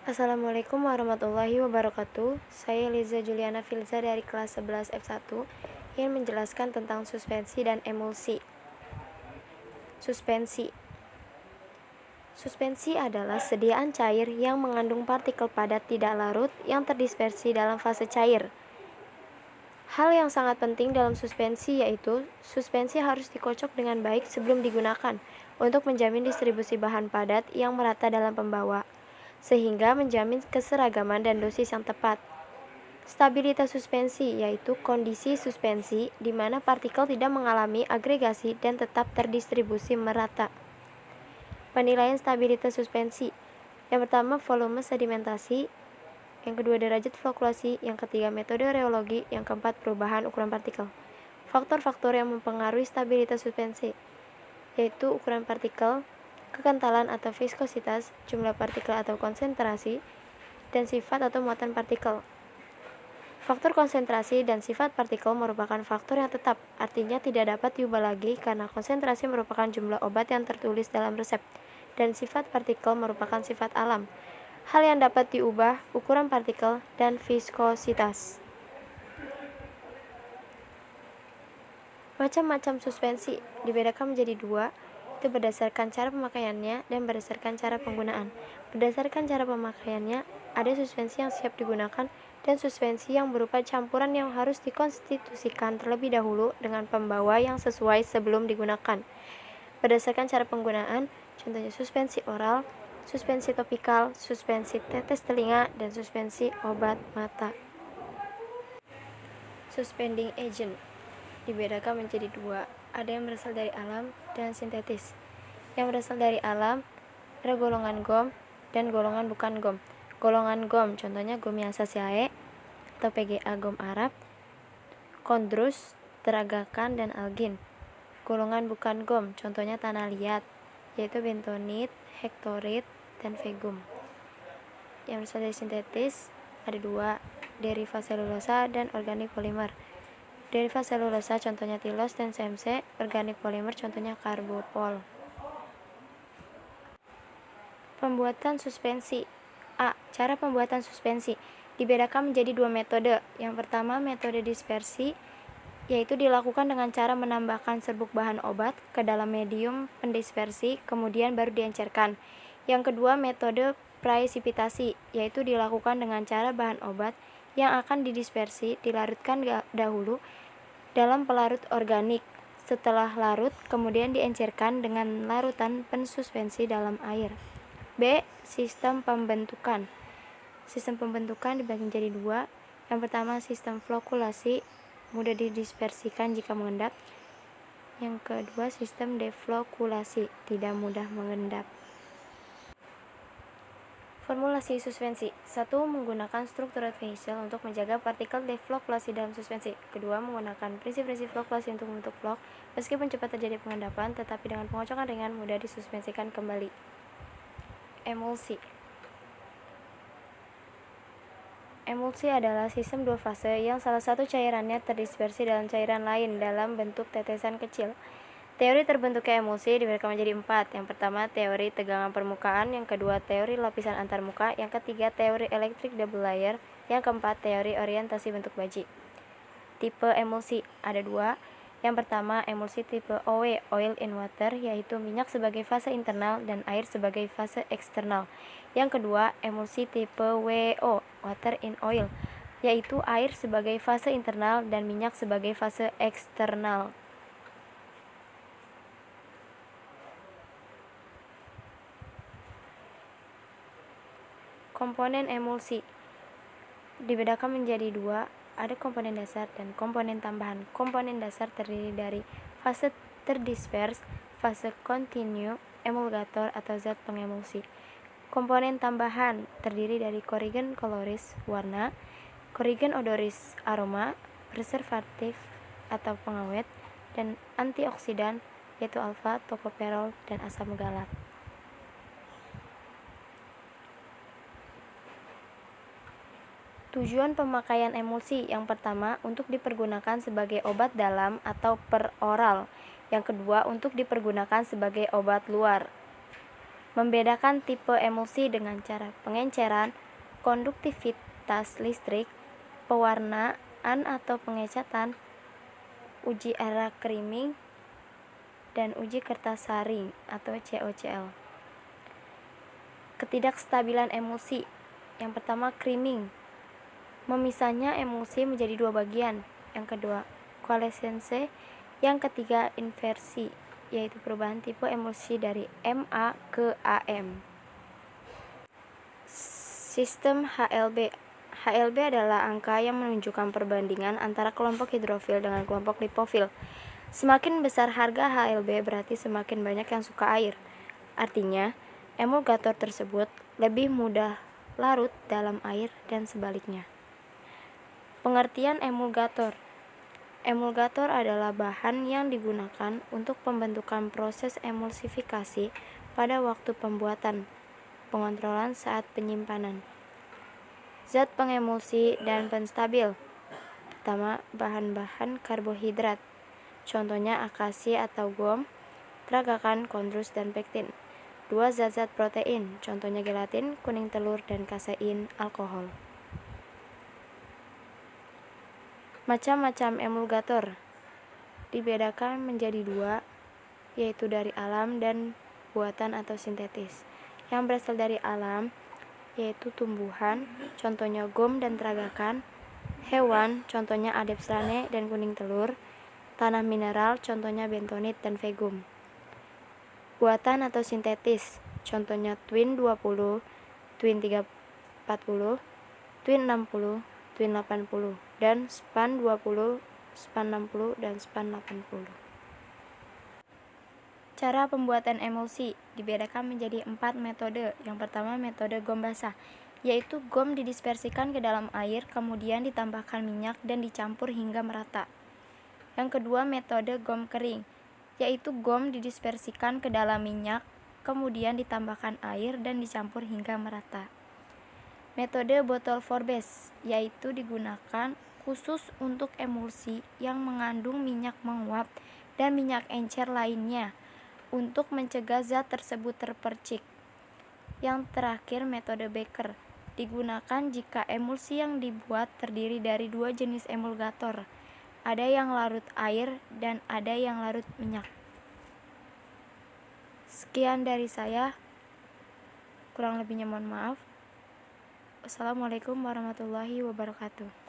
Assalamualaikum warahmatullahi wabarakatuh. Saya Liza Juliana Filza dari kelas 11 F1 ingin menjelaskan tentang suspensi dan emulsi. Suspensi adalah sediaan cair yang mengandung partikel padat tidak larut yang terdispersi dalam fase cair. Hal yang sangat penting dalam suspensi yaitu suspensi harus dikocok dengan baik sebelum digunakan untuk menjamin distribusi bahan padat yang merata dalam pembawa, sehingga menjamin keseragaman dan dosis yang tepat. Stabilitas suspensi yaitu kondisi suspensi di mana partikel tidak mengalami agregasi dan tetap terdistribusi merata. Penilaian stabilitas suspensi. Yang pertama, volume sedimentasi. Yang kedua, derajat flokulasi. Yang ketiga, metode reologi. Yang keempat, perubahan ukuran partikel. Faktor-faktor yang mempengaruhi stabilitas suspensi yaitu ukuran partikel, kekentalan atau viskositas, jumlah partikel atau konsentrasi, dan sifat atau muatan partikel. Faktor konsentrasi dan sifat partikel merupakan faktor yang tetap, artinya tidak dapat diubah lagi karena konsentrasi merupakan jumlah obat yang tertulis dalam resep, dan sifat partikel merupakan sifat alam. Hal yang dapat diubah, ukuran partikel, dan viskositas. Macam-macam suspensi dibedakan menjadi dua, itu berdasarkan cara pemakaiannya dan berdasarkan cara penggunaan. Berdasarkan cara pemakaiannya, ada suspensi yang siap digunakan dan suspensi yang berupa campuran yang harus dikonstitusikan terlebih dahulu dengan pembawa yang sesuai sebelum digunakan. Berdasarkan cara penggunaan, contohnya suspensi oral, suspensi topikal, suspensi tetes telinga, dan suspensi obat mata. Suspending agent dibedakan menjadi dua, ada yang berasal dari alam dan sintetis. Yang berasal dari alam ada golongan gom dan golongan bukan gom. Golongan gom contohnya Gomiasa syae atau PGA gom Arab, kondrus, teragakan, dan algin. Golongan bukan gom contohnya tanah liat yaitu bentonit, hektorit, dan vegum. Yang berasal dari sintetis ada dua, deriva selulosa dan organik polimer. Deriva selulosa contohnya tilos dan CMC, organik polimer contohnya karbopol. Pembuatan suspensi. A. Cara pembuatan suspensi dibedakan menjadi dua metode. Yang pertama, metode dispersi, yaitu dilakukan dengan cara menambahkan serbuk bahan obat ke dalam medium pendispersi, kemudian baru diencerkan. Yang kedua, metode presipitasi, yaitu dilakukan dengan cara bahan obat yang akan didispersi dilarutkan dahulu dalam pelarut organik. Setelah larut, kemudian diencerkan dengan larutan pensuspensi dalam air. B. Sistem pembentukan. Sistem pembentukan dibagi menjadi dua. Yang pertama, sistem flokulasi, mudah didispersikan jika mengendap. Yang kedua, sistem deflokulasi, tidak mudah mengendap. Formulasi suspensi. 1. Menggunakan struktural vehicle untuk menjaga partikel deflokulasi dalam suspensi. Kedua, menggunakan prinsip-prinsip flokulasi untuk membentuk flok. Meskipun cepat terjadi pengendapan, tetapi dengan pengocokan ringan mudah disuspensikan kembali. Emulsi. Emulsi adalah sistem dua fase yang salah satu cairannya terdispersi dalam cairan lain dalam bentuk tetesan kecil. Teori terbentuknya emulsi dibedakan menjadi 4. Yang pertama, teori tegangan permukaan. Yang kedua, teori lapisan antarmuka. Yang ketiga, teori electric double layer. Yang keempat, teori orientasi bentuk baji. Tipe emulsi ada dua. Yang pertama, emulsi tipe OW, oil in water, yaitu minyak sebagai fase internal dan air sebagai fase eksternal. Yang kedua, emulsi tipe WO, water in oil, yaitu air sebagai fase internal dan minyak sebagai fase eksternal. Komponen emulsi dibedakan menjadi dua, ada komponen dasar dan komponen tambahan. Komponen dasar terdiri dari fase terdispers, fase kontinu, emulgator atau zat pengemulsi. Komponen tambahan terdiri dari korigen koloris warna, korigen odoris aroma, preservatif atau pengawet, dan antioksidan yaitu alfa tokoperol dan asam galat. Tujuan pemakaian emulsi yang pertama untuk dipergunakan sebagai obat dalam atau peroral. Yang kedua untuk dipergunakan sebagai obat luar. Membedakan tipe emulsi dengan cara pengenceran, konduktivitas listrik, pewarnaan atau pengecatan, uji arah creaming, dan uji kertas saring atau COCL. Ketidakstabilan emulsi. Yang pertama, creaming. Memisahnya emulsi menjadi dua bagian. Yang kedua, koalescense. Yang ketiga, inversi, yaitu perubahan tipe emulsi dari Ma ke Am. Sistem HLB. HLB adalah angka yang menunjukkan perbandingan antara kelompok hidrofil dengan kelompok lipofil. Semakin besar harga HLB berarti semakin banyak yang suka air. Artinya, emulgator tersebut lebih mudah larut dalam air dan sebaliknya. Pengertian emulgator. Emulgator adalah bahan yang digunakan untuk pembentukan proses emulsifikasi pada waktu pembuatan, pengontrolan saat penyimpanan. Zat pengemulsi dan penstabil. Pertama, bahan-bahan karbohidrat. Contohnya akasi atau gom, tragakan, kondrus, dan pektin. Dua, zat-zat protein. Contohnya gelatin, kuning telur, dan kasein, alkohol. Macam-macam emulgator dibedakan menjadi dua, yaitu dari alam dan buatan atau sintetis. Yang berasal dari alam yaitu tumbuhan, contohnya gom dan tragakan, hewan, contohnya adepsane dan kuning telur, tanah mineral, contohnya bentonit dan vegum. Buatan atau sintetis, contohnya twin 20, twin 340, twin 60, twin 80, dan span 20, span 60, dan span 80. Cara pembuatan emulsi dibedakan menjadi 4 metode. Yang pertama, metode gom basah, yaitu gom didispersikan ke dalam air, kemudian ditambahkan minyak dan dicampur hingga merata. Yang kedua, metode gom kering, yaitu gom didispersikan ke dalam minyak, kemudian ditambahkan air dan dicampur hingga merata. Metode bottle Forbes, yaitu digunakan khusus untuk emulsi yang mengandung minyak menguap dan minyak encer lainnya untuk mencegah zat tersebut terpercik. Yang terakhir, metode Becker digunakan jika emulsi yang dibuat terdiri dari dua jenis emulgator, ada yang larut air dan ada yang larut minyak. Sekian dari saya, kurang lebihnya mohon maaf. Wassalamualaikum warahmatullahi wabarakatuh.